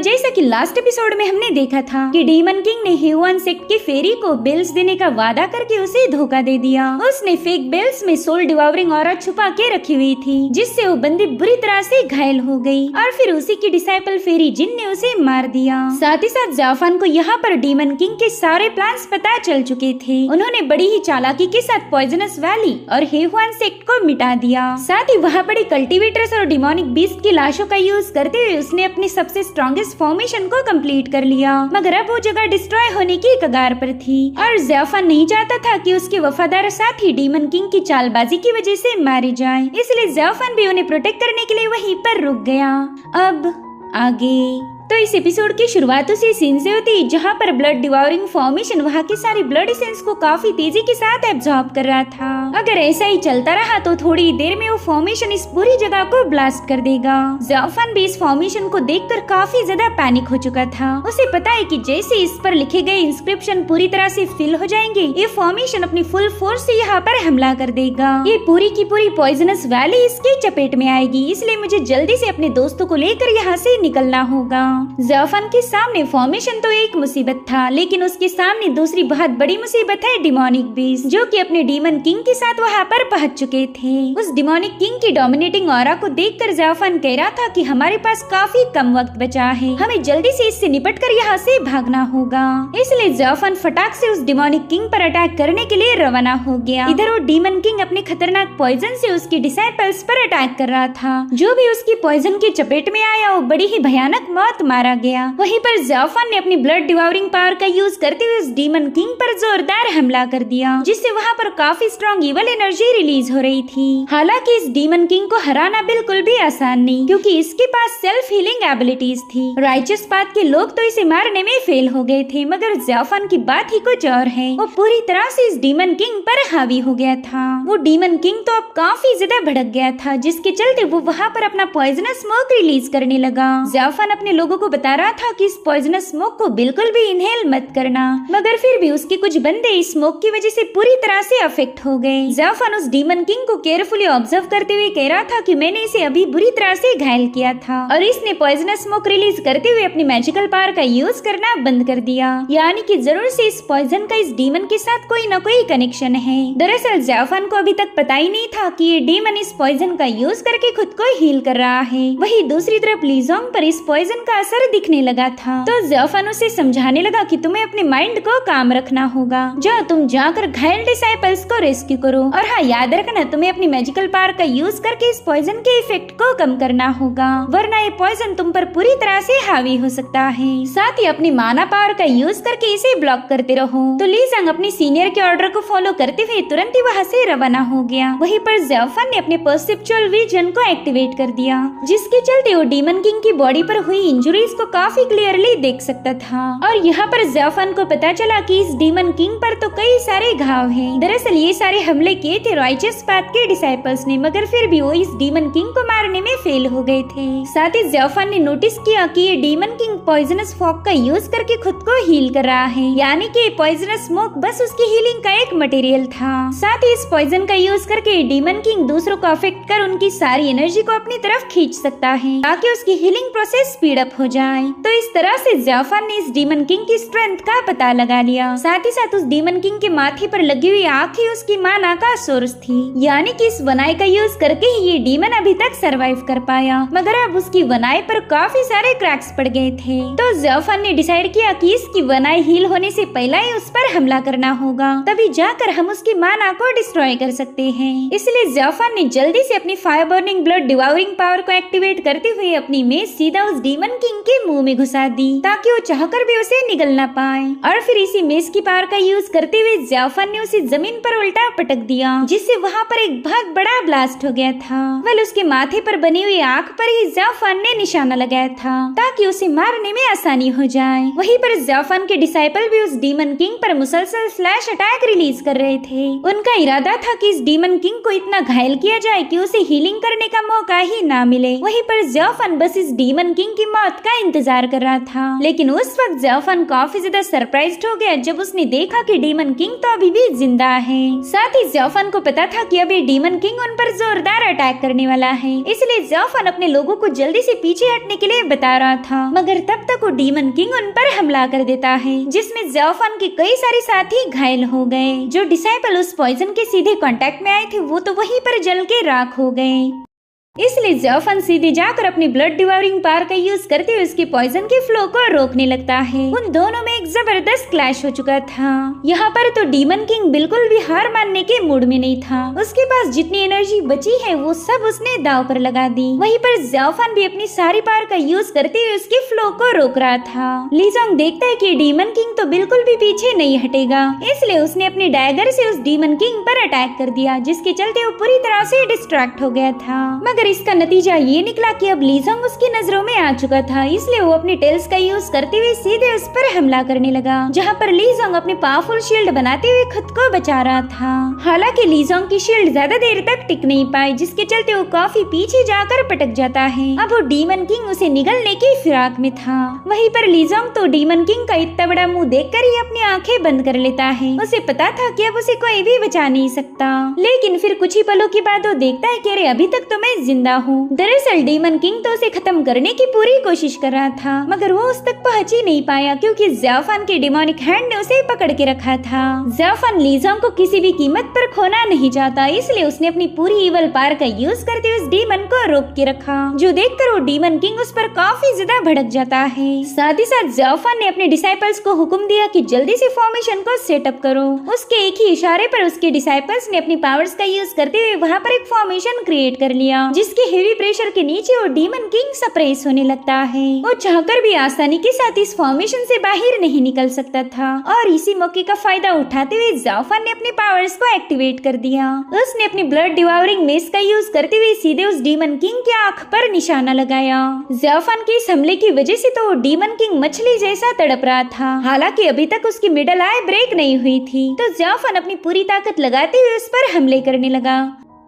जैसा कि last episode में हमने देखा था कि डीमन किंग ने ह्यूमन सेक्ट की फेरी को बेल्स देने का वादा करके उसे धोखा दे दिया। उसने फेक बेल्स में सोल डिवावरिंग ऑरा छुपा के रखी हुई थी, जिससे वो बंदी बुरी तरह से घायल हो गई और फिर उसी की डिसाइपल फेरी जिन ने उसे मार दिया। साथ ही साथ जाफान को यहाँ पर डीमन किंग के सारे प्लान्स पता चल चुके थे। उन्होंने बड़ी ही चालाकी के साथ पॉइजनस वैली और ह्यूमन सेक्ट को मिटा दिया। साथ ही वहाँ पड़े कल्टीवेटर्स और डिमोनिक बीस्ट की लाशों का यूज करते हुए उसने अपनी सबसे स्ट्रॉन्गेस्ट फॉर्मेशन को कंप्लीट कर लिया। मगर अब वो जगह डिस्ट्रॉय होने की कगार पर थी और जाफान नहीं चाहता था कि उसके वफादार साथी डीमन किंग की चालबाजी की वजह से मारे जाएं। इसलिए जाफान भी उन्हें प्रोटेक्ट करने के लिए वहीं पर रुक गया। अब आगे तो इस एपिसोड की शुरुआत उसी सीन से होती जहाँ पर ब्लड डिवावरिंग फॉर्मेशन वहाँ की सारी ब्लड एसेंस को काफी तेजी के साथ एब्जॉर्ब कर रहा था। अगर ऐसा ही चलता रहा तो थोड़ी देर में वो फॉर्मेशन इस पूरी जगह को ब्लास्ट कर देगा। जाफान भी इस फॉर्मेशन को देखकर काफी ज्यादा पैनिक हो चुका था। उसे पता है कि जैसे इस पर लिखे गए इंस्क्रिप्शन पूरी तरह से फिल हो जाएंगे, ये फॉर्मेशन अपनी फुल फोर्स से यहाँ पर हमला कर देगा। ये पूरी की पूरी पॉइजनस वैली इसके चपेट में आएगी, इसलिए मुझे जल्दी से अपने दोस्तों को लेकर यहाँ से निकलना होगा। जाफान के सामने फॉर्मेशन तो एक मुसीबत था, लेकिन उसके सामने दूसरी बहुत बड़ी मुसीबत है डिमोनिक बीस्ट, जो कि अपने डीमन किंग के साथ वहाँ पर पहुंच चुके थे। उस डिमोनिक किंग की डोमिनेटिंग ऑरा को देखकर जाफान कह रहा था कि हमारे पास काफी कम वक्त बचा है, हमें जल्दी से इससे निपटकर यहाँ से भागना होगा। इसलिए जाफान फटाक से उस डिमोनिक किंग पर अटैक करने के लिए रवाना हो गया। इधर वो डीमन किंग अपने खतरनाक पॉइजन से उसकी डिसाइपल्स पर अटैक कर रहा था। जो भी उसकी पॉइजन के चपेट में आया वो बड़ी ही भयानक मौत मारा गया। वहीं पर जाफान ने अपनी ब्लड डिवावरिंग पावर का यूज करते हुए उस डीमन किंग पर जोरदार हमला कर दिया, जिससे वहाँ पर काफी स्ट्रॉन्ग इवल एनर्जी रिलीज हो रही थी। हालांकि इस डीमन किंग को हराना बिल्कुल भी आसान नहीं, क्योंकि इसके पास सेल्फ हीलिंग एबिलिटीज थी। राइचस पाथ के लोग तो इसे मारने में फेल हो गए थे, मगर जाफान की बात ही कुछ और है। वो पूरी तरह से इस डीमन किंग पर हावी हो गया था। वो डीमन किंग तो अब काफी ज्यादा भड़क गया था, जिसके चलते वो वहाँ पर अपना पॉइजनस स्मोक रिलीज करने लगा। जाफान अपने लोगों को बता रहा था कि इस पॉइजनस स्मोक को बिल्कुल भी इनहेल मत करना, मगर फिर भी उसके कुछ बंदे इस स्मोक की वजह से पूरी तरह से अफेक्ट हो गए। जाफान उस डीमन किंग को केयरफुली ऑब्जर्व करते हुए कह रहा था कि मैंने इसे अभी बुरी तरह से घायल किया था और इसने पॉइजनस स्मोक रिलीज करते हुए अपनी मैजिकल पावर का यूज करना बंद कर दिया, यानी कि जरूर से इस पॉइजन का इस डीमन के साथ कोई न कोई कनेक्शन है। दरअसल जाफान को अभी तक पता ही नहीं था कि ये डीमन इस पॉइजन का यूज करके खुद को हील कर रहा है। वही दूसरी तरफ लीजोंग पर इस पॉइजन का असर दिखने लगा था, तो जाफान उसे समझाने लगा कि तुम्हें अपने माइंड को काम रखना होगा। जाओ तुम जाकर घायल डिसाइपल्स को रेस्क्यू करो, और हाँ याद रखना तुम्हें अपनी मैजिकल पावर का यूज करके इस पॉइजन के इफेक्ट को कम करना होगा, वरना ये पॉइजन तुम पर पूरी तरह से हावी हो सकता है। साथ ही अपनी माना पावर का यूज करके इसे ब्लॉक करते रहो। तो लीजोंग अपनी सीनियर के ऑर्डर को फॉलो करते हुए तुरंत ही वहाँ से रवाना हो गया। वहीं पर जाफान ने अपने परसेप्चुअल विजन को एक्टिवेट कर दिया, जिसके चलते वो डीमन किंग की बॉडी पर हुई इंजुरीज को काफी क्लियरली देख सकता था। और यहाँ पर जाफान को पता चला कि इस डीमन किंग पर तो कई सारे घाव हैं। दरअसल ये सारे हमले किए थे राइचस पाथ के डिसाइपल्स ने, मगर फिर भी वो इस डीमन किंग को मारने में फेल हो गए थे। साथ ही जाफान ने नोटिस किया कि ये डीमन किंग पॉइजनस फॉग का यूज करके खुद को हील कर रहा है, यानी कि पॉइजनस स्मोक बस उसकी हीलिंग का एक मटेरियल था। साथ ही इस पॉइजन का यूज करके डीमन किंग दूसरों को अफेक्ट कर उनकी सारी एनर्जी को अपनी तरफ खींच सकता है, ताकि उसकी हीलिंग प्रोसेस स्पीड अप हो जाए। तो इस तरह से जाफान ने इस डीमन किंग की स्ट्रेंथ का पता लगा लिया। साथ ही साथ उस डीमन किंग के माथे पर लगी हुई आँख ही उसकी माना का सोर्स थी, यानी कि इस वनाई का यूज करके ही ये डीमन अभी तक सरवाइव कर पाया। मगर अब उसकी वनाई पर काफी सारे क्रैक्स पड़ गए थे, तो जाफान ने डिसाइड किया कि इसकी वनाई हील होने से पहले ही उस पर हमला करना होगा, तभी जाकर हम उसकी माना को डिस्ट्रॉय कर सकते हैं। इसलिए जाफान ने जल्दी से अपनी फायर बर्निंग ब्लड डिवावरिंग पावर को एक्टिवेट करते हुए अपनी मेज सीधा उस डीमन किंग के मुंह में घुसा दी, ताकि वो चाहकर भी उसे निगल ना पाए। और फिर इसी मेज की पावर का यूज करते हुए जाफान ने उसे जमीन पर उल्टा पटक दिया, जिससे वहाँ पर एक बहुत बड़ा ब्लास्ट हो गया था। वेल उसके माथे पर बनी हुई आँख पर ही जाफान ने निशाना लगाया था, ताकि उसे मारने में आसानी हो जाए। वहीं पर जाफान के डिसाइपल भी उस डीमन किंग पर मुसलसल स्लैश अटैक रिलीज कर रहे थे। उनका इरादा था कि इस डीमन किंग को इतना घायल किया जाए कि उसे हीलिंग करने का मौका ही ना मिले। वहीं पर जाफान बस इस डीमन किंग की मौत का इंतजार कर रहा था। लेकिन उस वक्त ज़ेऑफन काफी ज्यादा सरप्राइज्ड हो गया जब उसने देखा कि डीमन किंग तो अभी भी जिंदा है। साथ ही ज़ेऑफन को पता था कि अभी डीमन किंग उन पर जोरदार अटैक करने वाला है, इसलिए ज़ेऑफन अपने लोगों को जल्दी से पीछे हटने के लिए बता रहा था। मगर तब तक वो डीमन किंग उन पर हमला कर देता है, जिसमें ज़ेऑफन के कई सारे साथी घायल हो गए। जो डिसाइपल उस पॉइजन के सीधे कांटेक्ट में आए थे वो तो वहीं पर जल के राख हो गए। इसलिए ज़ेऑफन सीधे जाकर अपनी ब्लड डिवावरिंग पावर का यूज करते हुए उसके पॉइजन के फ्लो को रोकने लगता है। उन दोनों में एक जबरदस्त क्लैश हो चुका था। यहाँ पर तो डीमन किंग बिल्कुल भी हार मानने के मूड में नहीं था। उसके पास जितनी एनर्जी बची है वो सब उसने दांव पर लगा दी। वहीं पर ज़ेऑफन भी अपनी सारी पावर का यूज करते हुए उसके फ्लो को रोक रहा था। लीजोंग देखता है कि डीमन किंग तो बिल्कुल भी पीछे नहीं हटेगा, इसलिए उसने अपनी डैगर से उस डीमन किंग पर अटैक कर दिया, जिसके चलते वो पूरी तरह से डिस्ट्रैक्ट हो गया था। मगर इसका नतीजा ये निकला कि अब लीजोंग उसकी नजरों में आ चुका था, इसलिए वो अपनी टेल्स का यूज करते हुए सीधे उस पर हमला करने लगा, जहाँ पर लीजोंग अपने पावरफुल शील्ड बनाते हुए खुद को बचा रहा था। हालांकि लीजोंग की शील्ड ज्यादा देर तक टिक नहीं पाई, जिसके चलते वो काफी पीछे जाकर पटक जाता है। अब वो डीमन किंग उसे निगलने की फिराक में था। वहीं पर लीजोंग तो डीमन किंग का इतना बड़ा मुंह देखकर ही अपनी आंखें बंद कर लेता है। उसे पता था कि अब उसे कोई भी बचा नहीं सकता। लेकिन फिर कुछ ही पलों के बाद वो देखता है कि अरे अभी तक तो मैं जिंदा हूँ। दरअसल डीमन किंग तो उसे खत्म करने की पूरी कोशिश कर रहा था, मगर वो उस तक पहुंच ही नहीं पाया क्योंकि ज़ेऑफन के डिमोनिक हैंड ने उसे पकड़ के रखा था। ज़ेऑफन लीजोंग को किसी भी कीमत पर खोना नहीं चाहता, इसलिए उसने अपनी पूरी इवल पावर का यूज करते हुए उस डीमन को रोक के रखा, जो देखकर वो डीमन किंग उस पर काफी ज्यादा भड़क जाता है। साथ ही साथ ज़ेऑफन ने अपने डिसाइपल्स को हुक्म दिया कि जल्दी से फॉर्मेशन को सेटअप करो। उसके एक ही इशारे पर उसके डिसाइपल्स ने अपनी पावर्स का यूज करते हुए वहाँ पर एक फॉर्मेशन क्रिएट कर लिया, जिसके हेवी प्रेशर के नीचे वो डीमन किंग सप्रेस होने लगता है। वो चाहकर भी आसानी के साथ इस फॉर्मेशन से बाहर नहीं निकल सकता था, और इसी मौके का फायदा उठाते हुए ज़ेऑफन ने अपने पावर्स को एक्टिवेट कर दिया। उसने अपनी ब्लड डिवावरिंग मेस का यूज करते हुए सीधे उस डीमन किंग की आंख पर निशाना लगाया। ज़ेऑफन के इस हमले की वजह से तो वो डीमन किंग मछली जैसा तड़प रहा था। हालांकि अभी तक उसकी मिडल आई ब्रेक नहीं हुई थी, तो ज़ेऑफन अपनी पूरी ताकत लगाते हुए उस पर हमले करने लगा।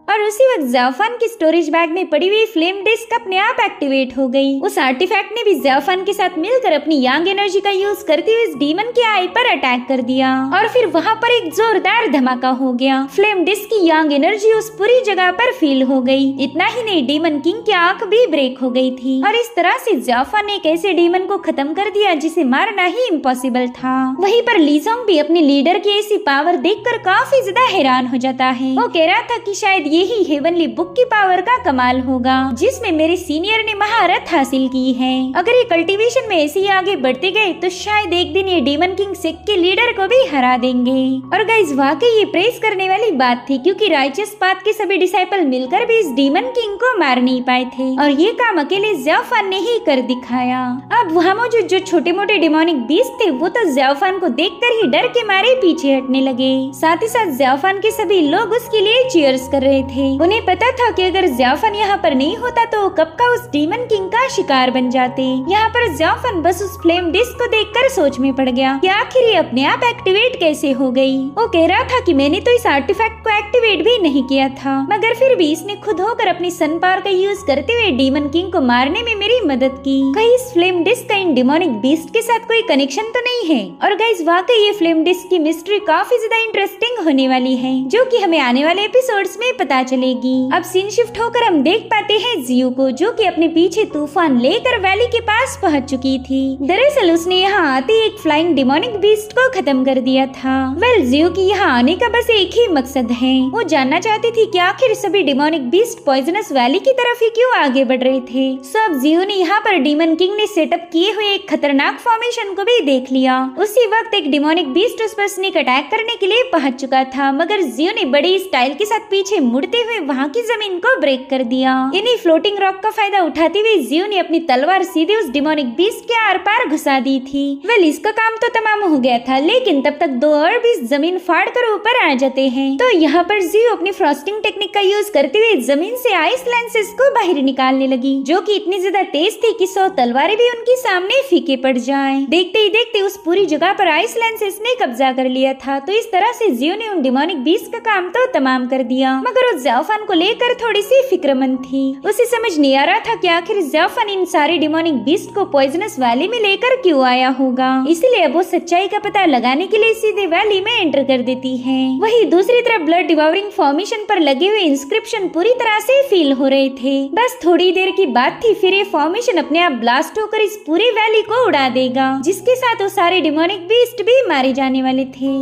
और उसी वक्त ज़ेऑफन की स्टोरेज बैग में पड़ी हुई फ्लेम डिस्क अपने आप एक्टिवेट हो गई। उस आर्टिफैक्ट ने भी ज़ेऑफन के साथ मिलकर अपनी यांग एनर्जी का यूज करते हुए इस डीमन के आई पर अटैक कर दिया, और फिर वहाँ पर एक जोरदार धमाका हो गया। फ्लेम डिस्क की यांग एनर्जी उस पूरी जगह पर फील हो गई। इतना ही नहीं, डीमन किंग की आंख भी ब्रेक हो गई थी, और इस तरह से ज़ेऑफन ने एक ऐसे डीमन को खत्म कर दिया जिसे मारना ही इम्पॉसिबल था। वहीं पर लीजोंग भी अपने लीडर की ऐसी पावर देखकर काफी ज्यादा हैरान हो जाता है। वो कह रहा था कि शायद यही हेवनली बुक की पावर का कमाल होगा, जिसमें मेरे सीनियर ने महारत हासिल की है। अगर ये कल्टीवेशन में ऐसे ही आगे बढ़ते गए तो शायद एक दिन ये डीमन किंग सेक्ट के लीडर को भी हरा देंगे। और गाइस वाकई ये प्रेस करने वाली बात थी, क्योंकि राइचस पाथ के सभी डिसाइपल मिलकर भी इस डीमन किंग को मार नहीं पाए थे, और ये काम अकेले ज़ेऑफन ने ही कर दिखाया। अब वहाँ मौजूद जो छोटे मोटे डिमोनिक बीस्ट थे वो तो ज़ेऑफन को देखकर ही डर के मारे पीछे हटने लगे। साथ ही साथ ज़ेऑफन के सभी लोग उसके लिए चीयर्स कर रहे थे। उन्हें पता था कि अगर ज़ेऑफन यहाँ पर नहीं होता तो कब का उस डीमन किंग का शिकार बन जाते। यहाँ पर ज़ेऑफन बस उस फ्लेम डिस्क को देखकर सोच में पड़ गया कि आखिर ये अपने आप एक्टिवेट कैसे हो गई। वो कह रहा था कि मैंने तो इस आर्टिफैक्ट को एक्टिवेट भी नहीं किया था, मगर फिर भी इसने खुद होकर अपनी सन पावर का यूज करते हुए डीमन किंग को मारने में मेरी मदद की। कहीं इस फ्लेम डिस्क का इन डिमोनिक बीस्ट के साथ कोई कनेक्शन तो नहीं है? और गाइस वाकई ये फ्लेम डिस्क की मिस्ट्री काफी ज्यादा इंटरेस्टिंग होने वाली है, जो कि हमें आने वाले एपिसोड्स में पता चलेगी। अब सीन शिफ्ट होकर हम देख पाते हैं जियो को, जो कि अपने पीछे तूफान लेकर वैली के पास पहुंच चुकी थी। दरअसल उसने यहाँ आते एक फ्लाइंग डिमोनिक बीस्ट को खत्म कर दिया था। वेल जियो की यहाँ आने का बस एक ही मकसद है, वो जानना चाहती थी कि आखिर सभी डिमोनिक बीस्ट पॉइजनस वैली की तरफ ही क्यों आगे बढ़ रहे थे। सो अब जियो ने यहाँ पर डीमन किंग ने सेटअप किए हुए एक खतरनाक फॉर्मेशन को भी देख लिया। उसी वक्त एक डिमोनिक बीस्ट उस पर स्नीक अटैक करने के लिए पहुंच चुका था, मगर जियो ने बड़ी स्टाइल के साथ पीछे मुड़ते हुए वहाँ की जमीन को ब्रेक कर दिया। इन्हीं फ्लोटिंग रॉक का फायदा उठाते हुए जियो ने अपनी तलवार सीधे उस डिमोनिक बीस्ट के आर पार घुसा दी थी। वेल इसका काम तो तमाम हो गया था, लेकिन तब तक दो और बीस्ट जमीन फाड़ कर ऊपर आ जाते हैं। तो यहाँ पर जियो अपनी फ्रॉस्टिंग टेक्निक का यूज करते हुए जमीन से आइस लेंसेस को बाहर निकालने लगी, जो कि इतनी ज्यादा तेज थी कि 100 तलवारें भी उनके सामने फीके पड़ जाएं। देखते ही देखते उस पूरी जगह पर आइस लेंसेस ने कब्जा कर लिया था। तो इस तरह से जियो ने उन डिमोनिक बीस्ट का काम तो तमाम कर दिया, मगर वो ज़ाफान को लेकर थोड़ी सी फिक्रमंद थी। उसे समझ नहीं आ रहा था कि आखिर ज़ाफान इन सारे डिमोनिक बीस्ट को पॉइजनस वैली में लेकर क्यों आया होगा। इसलिए अब वो सच्चाई का पता लगाने के लिए सीधे वैली में एंटर कर देती है। वही दूसरी तरफ ब्लड डिवावरिंग फॉर्मेशन पर लगे हुए इंस्क्रिप्शन पूरी तरह से फील हो रहे थे। बस थोड़ी देर की बात थी, फिर ये फॉर्मेशन अपने आप ब्लास्ट होकर इस पूरी वैली को उड़ा देगा, जिसके साथ वो सारे डिमोनिक बीस्ट भी मारे जाने वाले थे।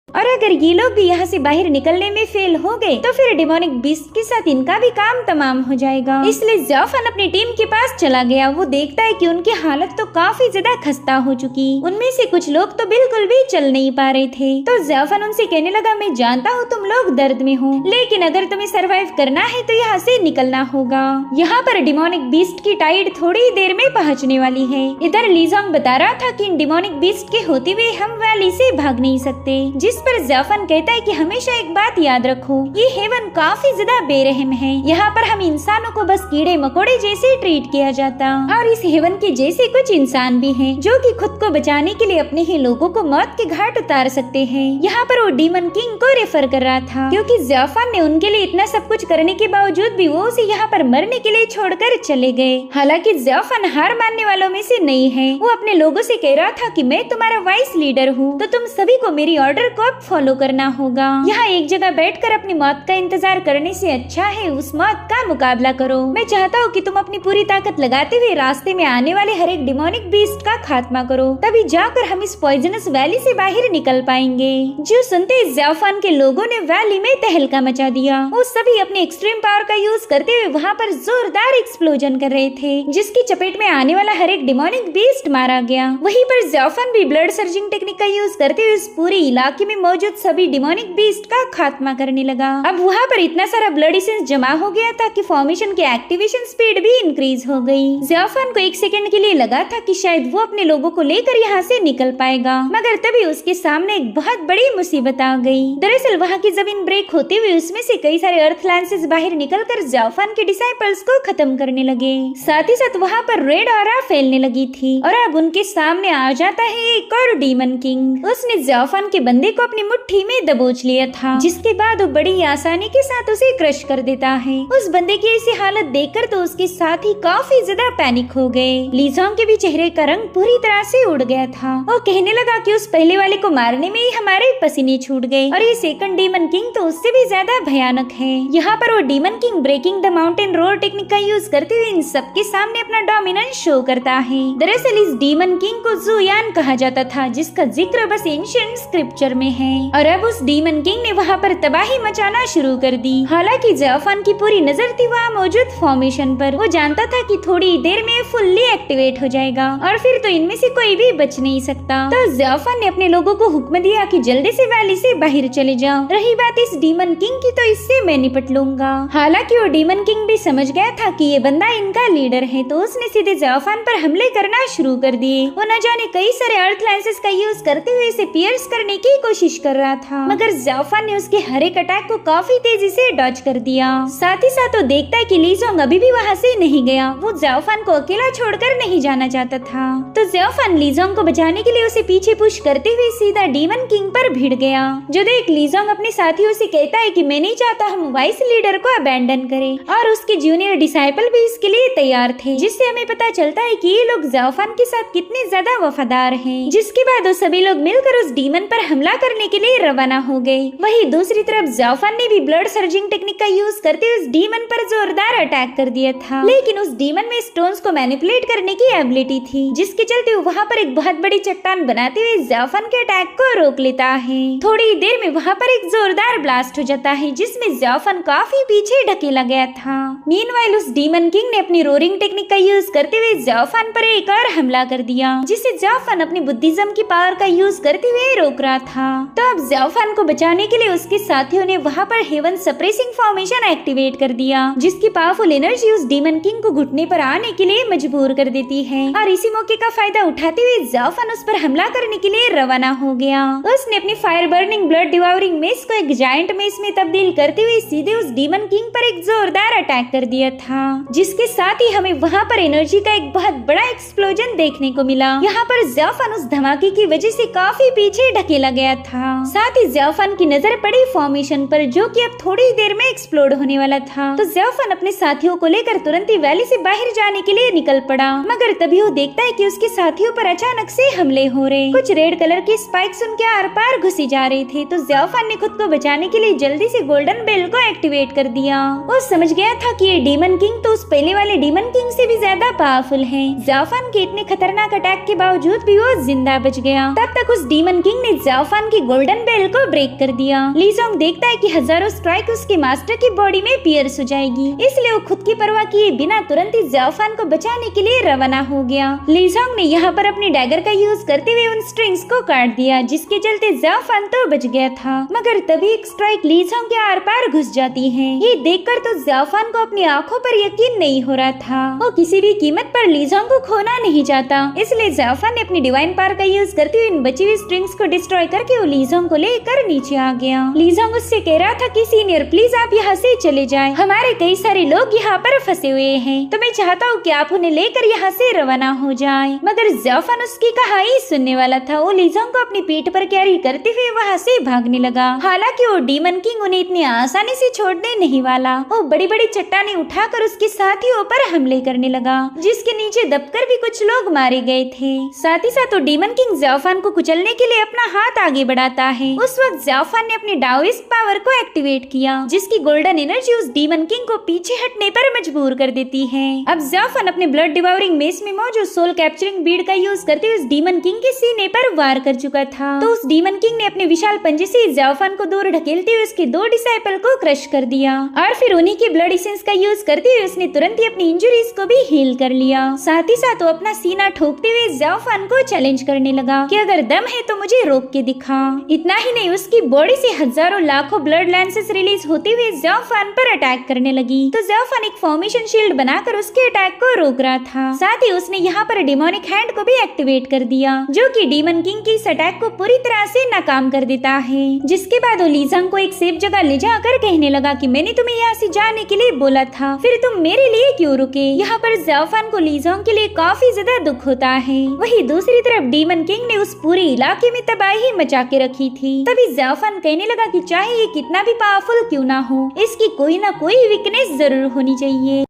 और अगर ये लोग भी यहाँ से बाहर निकलने में फेल हो गए तो फिर डिमोनिक बीस्ट के साथ इनका भी काम तमाम हो जाएगा। इसलिए ज़ाफान अपनी टीम के पास चला गया। वो देखता है कि उनकी हालत तो काफी ज्यादा खस्ता हो चुकी। उनमें से कुछ लोग तो बिल्कुल भी चल नहीं पा रहे थे। तो ज़ाफान उनसे कहने लगा, मैं जानता हूँ तुम लोग दर्द में हो, लेकिन अगर तुम्हें सरवाइव करना है तो यहाँ से निकलना होगा। यहाँ पर डिमोनिक बीस्ट की टाइड थोड़ी देर में पहुँचने वाली है। इधर लीजोंग बता रहा था कि इन डिमोनिक बीस्ट के होते हुए हम वैली से भाग नहीं सकते, जिस पर ज़ाफान कहता है कि हमेशा एक बात याद रखो, ये हेवन काफी ज्यादा बेरहम है। यहाँ पर हम इंसानों को बस कीड़े मकोड़े जैसे ट्रीट किया जाता, और इस हेवन के जैसे कुछ इंसान भी हैं जो कि खुद को बचाने के लिए अपने ही लोगों को मौत के घाट उतार सकते हैं। यहाँ पर वो डीमन किंग को रेफर कर रहा था, क्योंकि ज़ाफान ने उनके लिए इतना सब कुछ करने के बावजूद भी वो उसे यहाँ पर मरने के लिए छोड़कर चले गए। हालांकि ज़ाफान हार मानने वालों में से नहीं है। वो अपने लोगों से कह रहा था कि मैं तुम्हारा वाइस लीडर हूँ, तो तुम सभी को मेरी ऑर्डर को फॉलो करना होगा। यहाँ एक जगह बैठकर अपनी मौत का इंतजार करने से अच्छा है उस मौत का मुकाबला करो। मैं चाहता हूँ कि तुम अपनी पूरी ताकत लगाते हुए रास्ते में आने वाले हर एक डिमोनिक बीस्ट का खात्मा करो, तभी जाकर हम इस पॉइजनस वैली से बाहर निकल पाएंगे। जो सुनते ही ज़ाफान के लोगों ने वैली में तहलका मचा दिया। वो सभी अपने एक्सट्रीम पावर का यूज करते हुए वहाँ पर जोरदार एक्सप्लोजन कर रहे थे, जिसकी चपेट में आने वाला हर एक डिमोनिक बीस्ट मारा गया। वहीं पर ज़ाफान भी ब्लड सर्जिंग टेक्निक का यूज करते हुए इस पूरे इलाके में मौजूद सभी डिमोनिक बीस्ट का खात्मा करने लगा। अब वहाँ पर इतना सारा ब्लड एसेंस जमा हो गया था कि फॉर्मेशन की एक्टिवेशन स्पीड भी इंक्रीज हो गई। ज़ाफान को एक सेकंड के लिए लगा था कि शायद वो अपने लोगों को लेकर यहाँ से निकल पाएगा, मगर तभी उसके सामने एक बहुत बड़ी मुसीबत आ गई। दरअसल वहाँ की जमीन ब्रेक होते हुए उसमें से कई सारे अर्थ लैंसेस बाहर निकलकर ज़ाफान के डिसाइपल्स को खत्म करने लगे। साथ ही साथ वहाँ पर रेड ऑरा फैलने लगी थी, और अब उनके सामने आ जाता है एक और डीमन किंग। उसने ज़ाफान के बंदे को अपनी मुट्ठी में दबोच लिया था, जिसके बाद वो बड़ी आसानी के साथ उसे क्रश कर देता है। उस बंदे की ऐसी हालत देखकर तो उसके साथी काफी ज्यादा पैनिक हो गए। लीजोंग के भी चेहरे का रंग पूरी तरह से उड़ गया था। वो कहने लगा कि उस पहले वाले को मारने में ही हमारे पसीने छूट गए, और ये सेकंड डीमन किंग तो उससे भी ज्यादा भयानक है। यहाँ पर वो demon king breaking the mountain roar technique का यूज करते हुए इन सबके सामने अपना डोमिनेंस शो करता है। दरअसल इस डीमन किंग को जुयान कहा जाता था, जिसका जिक्र बस एंशिएंट स्क्रिप्चर में है। और अब उस डीमन किंग ने वहाँ पर तबाही मचाना शुरू कर दी। हालांकि ज़ाफान की पूरी नजर थी वहाँ मौजूद फॉर्मेशन पर। वो जानता था कि थोड़ी देर में फुल्ली एक्टिवेट हो जाएगा, और फिर तो इनमें से कोई भी बच नहीं सकता। तो ज़ाफान ने अपने लोगों को हुक्म दिया कि जल्दी से वैली से बाहर चले जाओ। रही बात इस डीमन किंग की, तो इससे मैं निपट लूंगा। हालांकि वो डीमन किंग भी समझ गया था कि ये बंदा इनका लीडर है, तो उसने सीधे ज़ाफान पर हमले करना शुरू कर दिए। वो न जाने कई सारे अर्थ लैंसेस का यूज करते हुए इसे पियर्स करने की कोशिश कर रहा था, मगर ज़ाफान ने उसके हर एक अटैक को काफी तेजी से डॉज कर दिया। साथ ही साथ वो देखता है कि लीजोंग अभी भी वहाँ से नहीं गया। वो ज़ाफान को अकेला छोड़कर नहीं जाना चाहता था, तो ज़ाफान लीजोंग को बचाने के लिए उसे पीछे पुश करते हुए सीधा डीमन किंग पर भिड़ गया। जो देख लीजोंग अपने साथियों से कहता है कि मैं नहीं चाहता हम वाइस लीडर को अबैंडन करें, और उसके जूनियर डिसाइपल भी इसके लिए तैयार थे, जिससे हमें पता चलता है कि ये लोग ज़ाफान के साथ कितने ज्यादा वफादार हैं। जिसके बाद वो सभी लोग मिलकर उस डीमन पर हमला करने के लिए रवाना हो गए। वही दूसरी तरफ ज़ाफान ने भी ब्लड सर्जिंग टेक्निक का यूज करते हुए उस डीमन पर जोरदार अटैक कर दिया था, लेकिन उस डीमन में स्टोन्स को मैनिपुलेट करने की एबिलिटी थी, जिसके चलते वो वहाँ पर एक बहुत बड़ी चट्टान बनाते हुए ज़ाफान के अटैक को रोक लेता है। थोड़ी देर में वहाँ पर एक जोरदार ब्लास्ट हो जाता है, जिसमें ज़ाफान काफी पीछे ढकेला गया था। मीनवाइल उस डीमन किंग ने अपनी रोरिंग टेक्निक का यूज करते हुए ज़ाफान पर एक और हमला कर दिया, जिसे ज़ाफान अपनी बुद्धिज्म की पावर का यूज करते हुए रोक रहा था। तो अब ज़ाफान को बचाने के लिए उसके साथियों ने वहाँ पर हेवन सप्रेसिंग फॉर्मेशन एक्टिवेट कर दिया, जिसकी पावरफुल एनर्जी उस डीमन किंग को घुटने पर आने के लिए मजबूर कर देती है। और इसी मौके का फायदा उठाते हुए ज़ाफान उस पर हमला करने के लिए रवाना हो गया। उसने अपनी फायर बर्निंग ब्लड डिवावरिंग मेस को एक जायंट मेस में तब्दील करते हुए सीधे उस डीमन किंग पर एक जोरदार अटैक कर दिया था, जिसके साथ ही हमें वहाँ पर एनर्जी का एक बहुत बड़ा एक्सप्लोजन देखने को मिला। यहाँ पर ज़ाफान उस धमाके की वजह से काफी पीछे ढकेला गया था। साथ ही ज़ियाफान की नजर पड़ी फॉर्मेशन पर, जो कि अब थोड़ी ही देर में एक्सप्लोड होने वाला था। तो ज़ियाफान अपने साथियों को लेकर तुरंत ही वैली से बाहर जाने के लिए निकल पड़ा, मगर तभी वो देखता है कि उसके साथियों पर अचानक से हमले हो रहे। कुछ रेड कलर की स्पाइक्स उनके आर पार घुसी जा रहे थे। तो ज़ियाफान ने खुद को बचाने के लिए जल्दी से गोल्डन बेल को एक्टिवेट कर दिया। वो समझ गया था कि ये डीमन किंग तो उस पहले वाले डीमन किंग से भी ज्यादा पावरफुल है। ज़ियाफान के इतने खतरनाक अटैक के बावजूद भी वो जिंदा बच गया। तब तक उस डीमन किंग ने ज़ियाफान की गोल्डन बेल को ब्रेक कर दिया। लीजोंग देखता है कि हजारों स्ट्राइक उसके मास्टर की बॉडी में पियर्स हो जाएगी, इसलिए वो खुद की परवाह किए बिना तुरंत ही ज़ियाफान को बचाने के लिए रवाना हो गया। लीजोंग ने यहाँ पर अपनी डैगर का यूज करते हुए उन स्ट्रिंग्स को काट दिया, जिसके चलते ज़ियाफान तो बच गया था। मगर तभी एक स्ट्राइक लीजोंग के आर पार घुस जाती है। ये देखकर तो ज़ियाफान को अपनी आंखों पर यकीन नहीं हो रहा था। वो किसी भी कीमत पर लीजोंग को खोना नहीं चाहता, इसलिए ज़ियाफान ने अपनी डिवाइन पावर का यूज करते हुए इन बची हुई स्ट्रिंग्स को डिस्ट्रॉय करके वो लीजोंग को लेकर नीचे आ गया। लीजोंग उससे कह रहा था कि सीनियर प्लीज आप यहाँ से चले जाएं, हमारे कई सारे लोग यहाँ पर फंसे हुए हैं, तो मैं चाहता हूँ कि आप उन्हें लेकर यहाँ से रवाना हो जाएं। मगर ज़ियाफान उसकी कहानी सुनने वाला था। वो लीजोंग को अपनी पीठ पर कैरी करते हुए वहाँ से भागने लगा। हालांकि वो डीमन किंग उन्हें इतनी आसानी से छोड़ने नहीं वाला। वो बड़ी बड़ी चट्टानें उठाकर उसके साथियों पर हमले करने लगा, जिसके नीचे दबकर भी कुछ लोग मारे गए थे। साथ ही साथ वो डीमन किंग ज़ियाफान को कुचलने के लिए अपना हाथ आगे बढ़ाता है। उस वक्त ज़ियाफान ने अपनी डाओइस्ट पावर को एक्टिवेट किया, जिसकी गोल्डन एनर्जी उस डीमन किंग को पीछे हटने पर मजबूर कर देती है। अब ज़ियाफान अपने ब्लड डिवाउरिंग मेस में मौजूद सोल कैप्चरिंग बीड का यूज करते हुए उस डीमन किंग के सीने पर वार कर चुका था। तो उस डीमन किंग ने अपने विशाल पंजे से ज़ियाफान को दूर ढकेलते हुए उसके 2 डिसाइपल को क्रश कर दिया, और फिर उन्हीं के ब्लड एसेंस का यूज करते हुए उसने तुरंत ही अपनी इंजरीज को भी हील कर लिया। साथ ही साथ वो अपना सीना ठोकते हुए ज़ियाफान को चैलेंज करने लगा कि अगर दम है तो मुझे रोक के दिखा। इतना ही नहीं, उसकी बॉडी से हजारों लाखों ब्लड लैंसेस रिलीज होते हुए ज़ियाफान पर अटैक करने लगी। तो ज़ियाफान एक फॉर्मेशन शील्ड बनाकर उसके अटैक को रोक रहा था। साथ ही उसने यहाँ पर डिमोनिक हैंड को भी एक्टिवेट कर दिया, जो कि डीमन किंग की इस अटैक को पूरी तरह से नाकाम कर देता है। जिसके बाद वो लीजोंग को एक सेफ जगह ले जाकर कहने लगा कि मैंने तुम्हें यहाँ से जाने के लिए बोला था, फिर तुम मेरे लिए क्यों रुके। यहाँ पर ज़ियाफान को लीजोंग के लिए काफी ज्यादा दुख होता है। वही दूसरी तरफ डीमन किंग ने उस पूरे इलाके में तबाही मचा के रखी थी। तभी ज़ियाफान कहने लगा कि चाहे ये कितना भी पावरफुल क्यों ना हो, इसकी कोई ना कोई वीकनेस जरूर होनी चाहिए।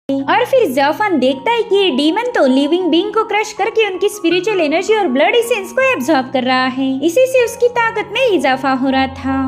और फिर ज़ियाफान देखता है कि ये डीमन तो लिविंग बीइंग को क्रश करके उनकी स्पिरिचुअल एनर्जी और ब्लड एसेंस को एब्जॉर्ब कर रहा है। इसी से उसकी ताकत में इजाफा हो रहा था।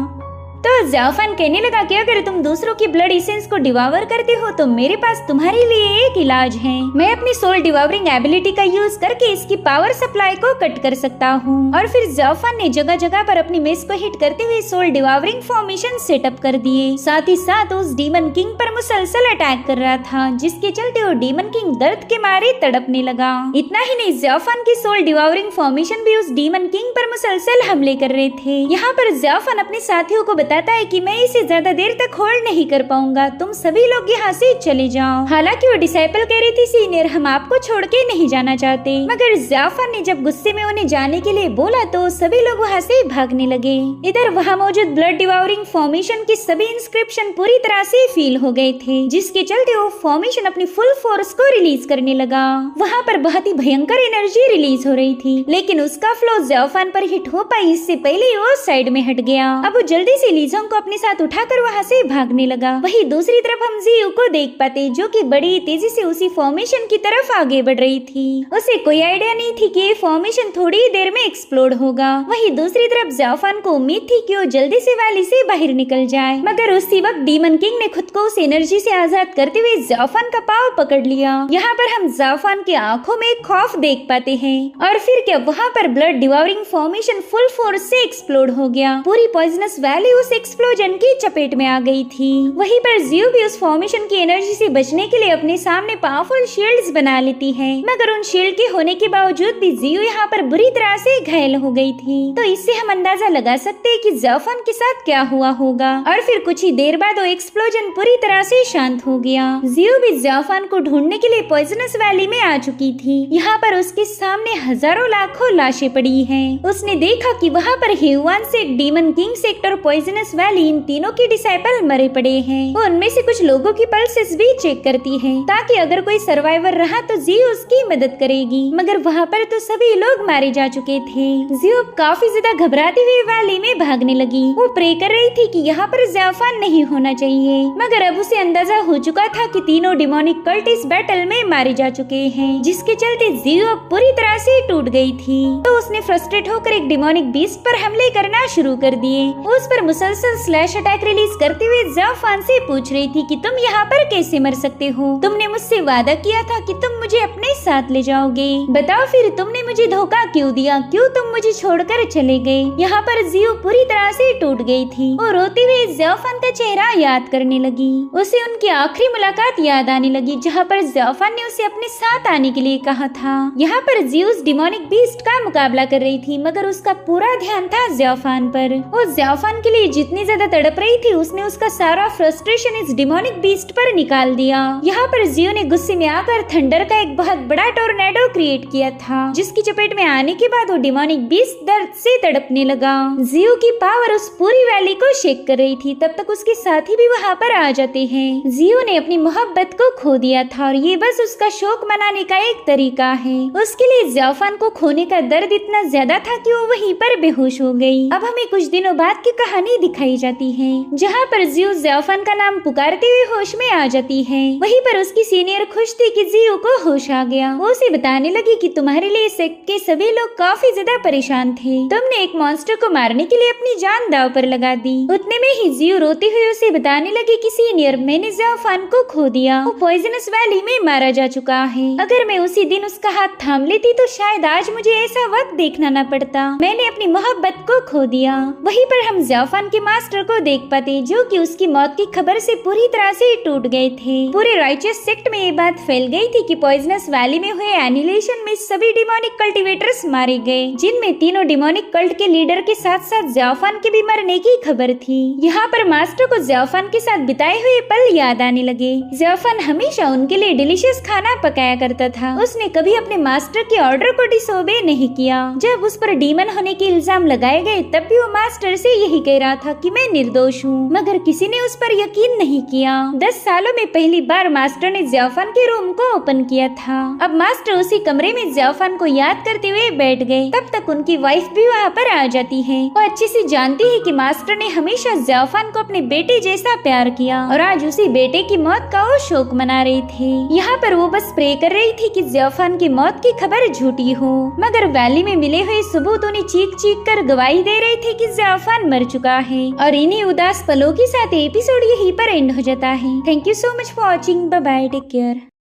तो ज़ियाफान कहने लगा कि अगर तुम दूसरों की ब्लड एसेंस को डिवावर करते हो तो मेरे पास तुम्हारे लिए एक इलाज है। मैं अपनी सोल डिवावरिंग एबिलिटी का यूज करके इसकी पावर सप्लाई को कट कर सकता हूँ। और फिर ज़ियाफान ने जगह जगह पर अपनी मेस को हिट करते हुए सोल डिवावरिंग फॉर्मेशन सेटअप कर दिए। साथ ही साथ उस डीमन किंग पर मुसलसल अटैक कर रहा था, जिसके चलते वो डीमन किंग दर्द के मारे तड़पने लगा। इतना ही नहीं, ज़ियाफान की सोल डिवावरिंग फॉर्मेशन भी उस डीमन किंग पर मुसलसल हमले कर रहे थे। यहाँ पर ज़ियाफान अपने साथियों को बताता है कि मैं इसे ज्यादा देर तक होल्ड नहीं कर पाऊंगा, तुम सभी लोग यहाँ से चले जाओ। हालांकि वो डिसाइपल कह रही थी सीनियर हम आपको छोड़ के नहीं जाना चाहते, मगर ज़ियाफान ने जब गुस्से में उन्हें जाने के लिए बोला तो सभी लोग वहाँ से भागने लगे। इधर वहाँ मौजूद ब्लड डिवावरिंग फॉर्मेशन के सभी इंस्क्रिप्शन पूरी तरह से फील हो गए थे, जिसके चलते वो फॉर्मेशन अपनी फुल फोर्स को रिलीज करने लगा। वहाँ पर बहुत ही भयंकर एनर्जी रिलीज हो रही थी, लेकिन उसका फ्लो ज़ियाफान पर हिट हो पाई इससे पहले ही वो साइड में हट गया। अब वो जल्दी से लीजोंग को अपने साथ उठाकर वहाँ से भागने लगा। वही दूसरी तरफ हम जियू को देख पाते, जो कि बड़ी तेजी से उसी फॉर्मेशन की तरफ आगे बढ़ रही थी। उसे कोई आइडिया नहीं थी कि ये फॉर्मेशन थोड़ी ही देर में एक्सप्लोड होगा। वही दूसरी तरफ ज़ियाफान को उम्मीद थी कि वो जल्दी से वैली से बाहर निकल जाए, मगर उसी वक्त डीमन किंग ने खुद को उस एनर्जी से आजाद करते हुए ज़ियाफान का पाँव पकड़ लिया। यहाँ पर हम ज़ियाफान की आंखों में खौफ देख पाते हैं। और फिर क्या, वहाँ पर ब्लड डिवावरिंग फॉर्मेशन फुल फोर्स से एक्सप्लोड हो गया। पूरी पॉइजनस वैली उस एक्सप्लोजन की चपेट में आ गई थी। वहीं पर जियू भी उस फॉर्मेशन की एनर्जी से बचने के लिए अपने सामने पावरफुल शील्ड्स बना लेती है, मगर उन शील्ड के होने के बावजूद भी जियू यहाँ पर बुरी तरह से घायल हो गई थी। तो इससे हम अंदाजा लगा सकते हैं कि ज़ियाफान के साथ क्या हुआ होगा। और फिर कुछ ही देर बाद वो एक्सप्लोजन पूरी तरह से शांत हो गया। जियू भी ज़ियाफान को ढूंढने के लिए पॉइजनस वैली में आ चुकी थी। यहाँ पर उसके सामने हजारों लाखों लाशें पड़ी हैं। उसने देखा कि वहाँ पर हेयुआन से एक demon king sector poisonous poisonous valley in तीनों के डिसाइपल मरे पड़े हैं। वो उनमें से कुछ लोगों की पल्सेस भी चेक करती है ताकि अगर कोई सर्वाइवर रहा तो जियो उसकी मदद करेगी, मगर वहाँ पर तो सभी लोग मारे जा चुके थे। जियो काफी ज्यादा घबराती हुई वैली में भागने लगी। वो प्रे कर रही थी कि यहाँ पर ज़ेफ़ान नहीं होना चाहिए, मगर अब उसे अंदाजा हो चुका था कि तीनों डिमोनिक कल्ट इस बैटल में मारे जा चुके हैं, जिसके चलते जियो पूरी तरह से टूट गई थी। तो उसने फ्रस्ट्रेट होकर एक डिमोनिक बीस्ट पर हमले करना शुरू कर दिए। उस पर मुसलसल स्लैश अटैक रिलीज करते हुए ज़ेफ़ान से पूछ रही थी कि तुम यहाँ पर कैसे मर सकते हो? तुमने मुझसे वादा किया था कि तुम मुझे अपने साथ ले जाओगे। बताओ फिर तुमने मुझे धोखा क्यों दिया? क्यों तुम मुझे छोड़कर चले गए? यहाँ पर जियो पूरी तरह से टूट गई थी और रोते हुए ज़ेफ़ान का चेहरा याद करने लगी। उसे उनकी आखिरी मुलाकात याद आने लगी जहाँ पर ज़ेफ़ान ने उसे अपने साथ आने के लिए कहा था। यहाँ पर जियो उस डिमोनिक बीस्ट का मुकाबला कर रही थी, मगर उसका पूरा ध्यान था ज़ेफ़ान पर। वो ज़ेफ़ान के लिए जितनी ज्यादा तड़प रही थी, उसने उसका सारा फ्रस्ट्रेशन इस डिमोनिक बीस्ट पर निकाल दिया। यहाँ पर जियो ने गुस्से में आकर थंडर का एक बहुत बड़ा टोर्नेडो क्रिएट किया था, जिसकी चपेट में आने के बाद वो डिमोनिक बीस्ट दर्द से तड़पने लगा। जियो की पावर उस पूरी वैली को शेक कर रही थी। तब तक उसके साथी भी वहाँ पर आ जाते हैं। जियो ने अपनी मोहब्बत को खो दिया था और ये बस उसका शोक मनाने का एक तरीका है। उसके लिए ज़ेफ़ान को खोने का दर्द इतना ज्यादा था कि वो वहीं पर बेहोश हो गई। अब हमें कुछ दिनों बाद की कहानी दिखाई जाती है, जहाँ पर जियो ज़ेफ़ान का नाम पुकारते हुए होश में आ जाती है। वहीं पर उसकी सीनियर खुश थी कि जियो को होश आ गया। वो उसे बताने लगी कि तुम्हारे लिए सेक्ट के सभी लोग काफी ज्यादा परेशान थे। तुमने एक मॉन्स्टर को मारने के लिए अपनी जान दांव पर लगा दी। उतने में ही जियो रोती हुई उसे बताने लगी कि सीनियर, मैंने ज़ेफ़ान को खो दिया। वो पॉइजनस वैली में मारा जा चुका है। अगर मैं उसी दिन उसका हाथ थाम लेती तो शायद आज मुझे ऐसा वक्त देखना न पड़ता। मैंने अपनी मोहब्बत को खो दिया। वहीं पर हम ज़ेफ़ान के मास्टर को देख पाते, जो कि उसकी मौत की खबर से पूरी तरह से टूट गए थे। पूरे राइचस सेक्ट में ये बात फैल गई थी कि पॉइजनस वैली में हुए एनिहिलेशन में सभी डिमोनिक कल्टिवेटर्स मारे गए, जिनमें तीनों डिमोनिक कल्ट के लीडर के साथ साथ ज़ेफ़ान के भी मरने की खबर थी। यहाँ पर मास्टर को ज़ेफ़ान के साथ बिताए हुए पल याद आने लगे। ज़ेफ़ान हमेशा उनके लिए डिलीशियस खाना पकाया करता था। उसने कभी अपने मास्टर के ऑर्डर को डिसोबे नहीं किया। जब उस पर डीमन होने के इल्जाम लगाए गए, तब भी वो मास्टर से यही कह रहा था कि मैं निर्दोष हूँ, मगर किसी ने उस पर यकीन नहीं किया। 10 सालों में पहली बार मास्टर ने ज़ेफ़ान के रूम को ओपन किया था। अब मास्टर उसी कमरे में ज़ेफ़ान को याद करते हुए बैठ गए। तब तक उनकी वाइफ भी वहाँ पर आ जाती है। वो अच्छे से जानती है कि मास्टर ने हमेशा ज़ेफ़ान को अपने बेटे जैसा प्यार किया और आज उसी बेटे की मौत का वो शोक मना रहे थे। यहाँ पर वो बस प्रे कर रही थी कि ज़ेफ़ान की मौत की खबर झूठी हो, मगर वैली में मिले हुए सबूत उन्हें चीख चीख कर गवाही दे रहे थे कि ज़ेफ़ान मर चुका है। और इन्हीं उदास पलों के साथ एपिसोड यहीं पर एंड हो जाता है। Thank you so much for watching. Bye bye, take care.